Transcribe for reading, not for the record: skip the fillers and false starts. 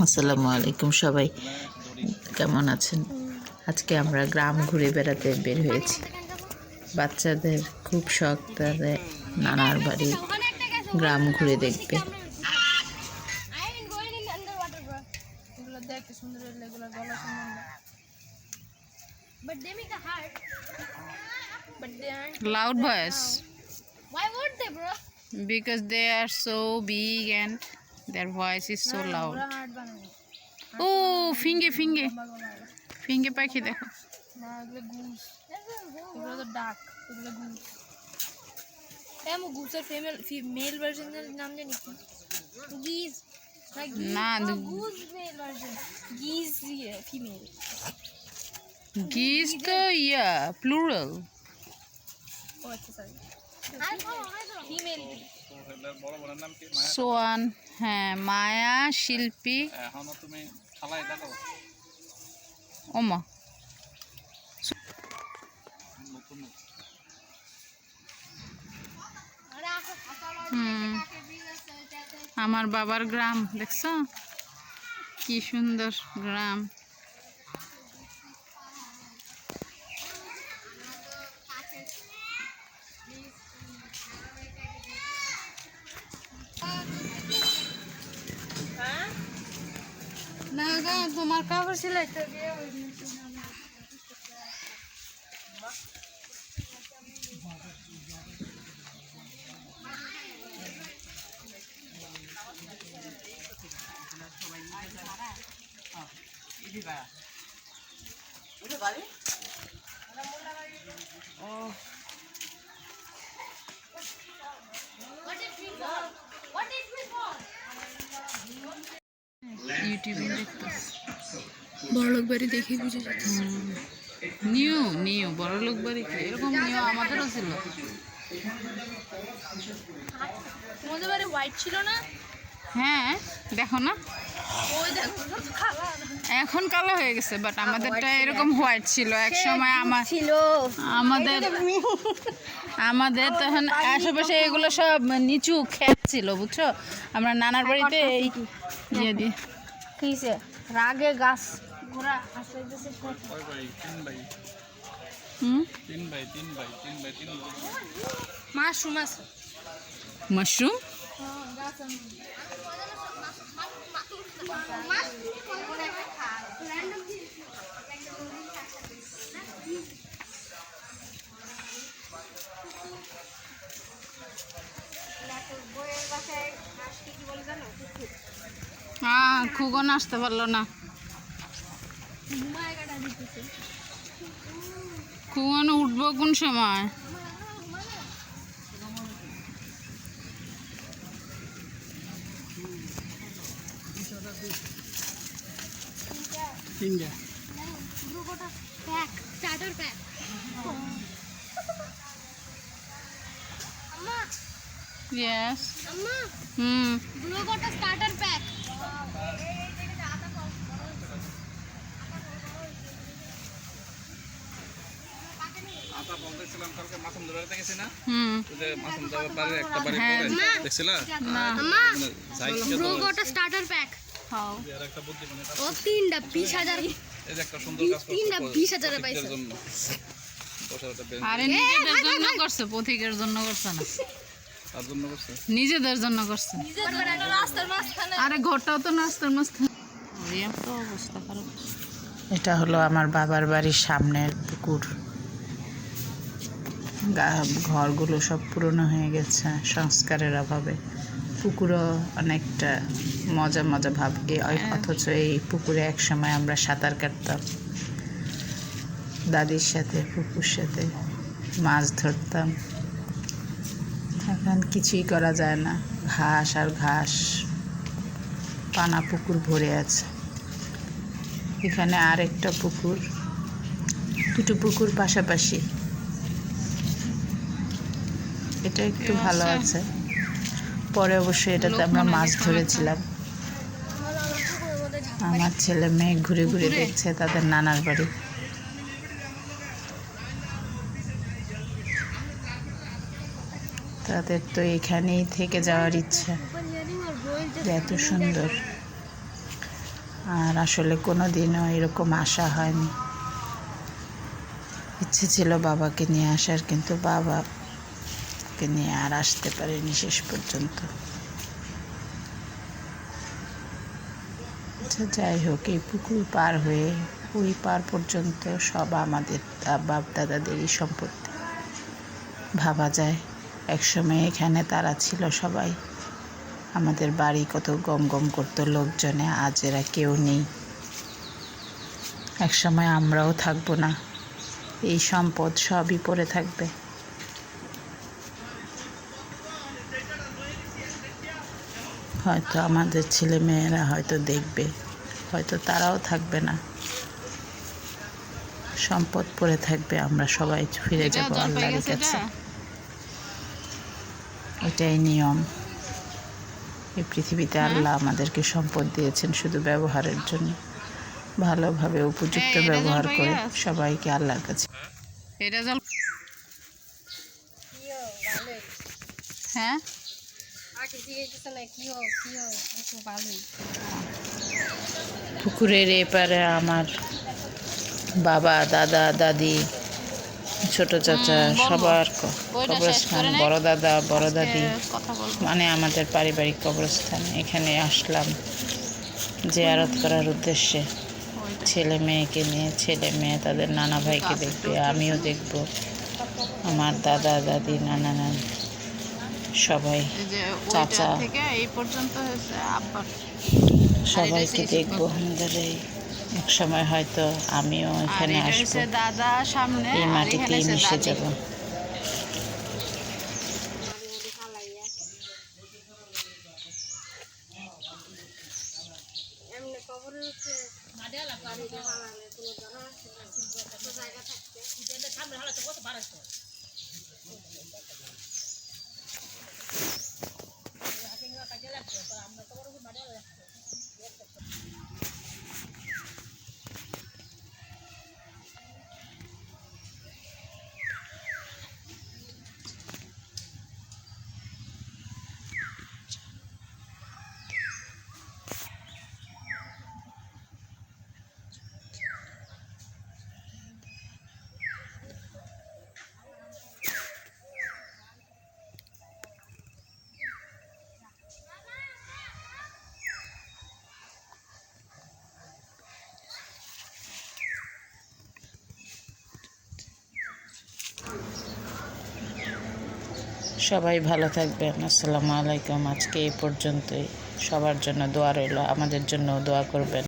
আসসালামু আলাইকুম সবাই, কেমন আছেন? আজকে আমরা গ্রাম ঘুরে বেড়াতে বের হয়েছি। বাচ্চাদের খুব শখ তাদের নানার বাড়ি গ্রাম ঘুরে দেখবে। Loud voice. Why would they, bro? Because they are so big and their voice is so loud. Oh, finge পাখি দেখো। মেল ভার্সনের নাম জানি কি? গিজ না, গুজ মেল ভার্সন, গিজ ফিমেল। গিজ তো প্লুরাল। ও আচ্ছা, সরি, ফিমেল। সোয়ান, হ্যাঁ, মায়া, শিল্পী। ওমা, আমার বাবার গ্রাম দেখছো কি সুন্দর গ্রাম। না গা, তোমার কাপড় সিলাইতে দিয়ে ইউটিউবে দেখতেছি। বড়লোক বাড়ি দেখে বুঝে যাচ্ছে। নিউ বড়লোক বাড়ি কি এরকম নিউ আমাদেরও ছিল। তোমাদের বাড়ি হোয়াইট ছিল না? হ্যাঁ, দেখো না, ওই দেখো এখন কালো হয়ে গেছে, বাট আমাদেরটা এরকম হোয়াইট ছিল এক সময়। ছিল আমাদের তখন আশেপাশে এগুলো সব নিচু ক্ষেত ছিল, বুঝছো। আমরা নানার বাড়িতে এই ইয়ে দিয়ে কিসে রাগে গাছ ঘোড়া আসতে মাশরুম আছে। মাশরুম হ্যাঁ, খুগন আসতে পারলো না। খুগন উঠবো কোন সময়? Starter pack. Yes. আম্মা, ব্লু গোটা স্টার্টার প্যাক। ব্লু গোটা স্টার্টার প্যাক। ও 3টা 20,000, 20,000 পাইছে। আরে নিজেদের জন্য করছে, পথিকের জন্য করছে না, নিজেদের জন্য করছে। আরে ঘরটাও তো রাস্তার মাঝখানে। তো অবস্থা খারাপ। এটা হলো আমার বাবার বাড়ির সামনের পুকুর। ঘরগুলো সব পুরনো হয়ে গেছে সংস্কারের অভাবে। পুকুরও অনেকটা মজা ভাব, অথচ এই পুকুরে একসময় আমরা সাঁতার কাটতাম দাদির সাথে, পুকুর সাথে মাছ ধরতাম। এখন কিছুই করা যায় না, ঘাস আর ঘাস, পানা পুকুর ভরে আছে। এখানে আরেকটা পুকুর, দুটো পুকুর পাশাপাশি। এটা একটু ভালো আছে। পরে অবশ্যই এটাতে আমরা মাছ ধরেছিলাম। আমার ছেলে মেয়ে ঘুরে ঘুরে দেখছে তাদের নানার বাড়ি। তাদের তো এখানেই থেকে যাওয়ার ইচ্ছা। যে এত সুন্দর। আর আসলে কোনো দিনও এরকম আসা হয়নি। ইচ্ছে ছিল বাবাকে নিয়ে আসার, কিন্তু বাবাকে নিয়ে আর আসতে পারিনি শেষ পর্যন্ত। আচ্ছা, যাই হোক, এই পুকুর পার হয়ে ওই পার পর্যন্ত সব আমাদের বাপ দাদাদেরই সম্পত্তি। ভাবা যায় একসময় এখানে তারা ছিল সবাই। আমাদের বাড়ি কত গম গম করতো লোকজনে, আজ এরা কেউ নেই। একসময় আমরাও থাকবো না, এই সম্পদ সবই পড়ে থাকবে। হয়তো আমাদের ছেলে মেয়েরা হয়তো দেখবে, হয়তো তারাও থাকবে না, সম্পদ পড়ে থাকবে, আমরা সবাই ফিরে যাব আল্লাহর কাছে। এটাই নিয়ম। এই পৃথিবীতে আল্লাহ আমাদেরকে সম্পদ দিয়েছেন শুধু ব্যবহারের জন্য। ভালোভাবে উপযুক্ত ব্যবহার করে সবাইকে আল্লাহর কাছে। এটা জল হ্যাঁ পুকুরের এপারে আমার বাবা, দাদা, দাদি, ছোট চাচা সবার কবরস্থান, বড় দাদা, বড় দাদি, কথা বলবো। মানে আমাদের পারিবারিক কবরস্থান। এখানে আসলাম জিয়ারত করার উদ্দেশ্যে। ছেলে মেয়েকে নিয়ে, ছেলে মেয়ে তাদের নানা ভাইকে দেখবে, আমিও দেখব, আমার দাদা দাদি, নানা নানি সবাই, চাচা, থেকে এই পর্যন্ত হয়েছে আব্বার। সবাইকে দেখবো। আমাদের এই এক সময় হয়তো আমিও এখানে আসবো, দাদা সামনে, এই মাটিতেই মিশে যাব। সবাই ভালো থাকবেন। আসসালামু আলাইকুম। আজকে এই পর্যন্তই। সবার জন্য দোয়া রইল, আমাদের জন্য দোয়া করবেন।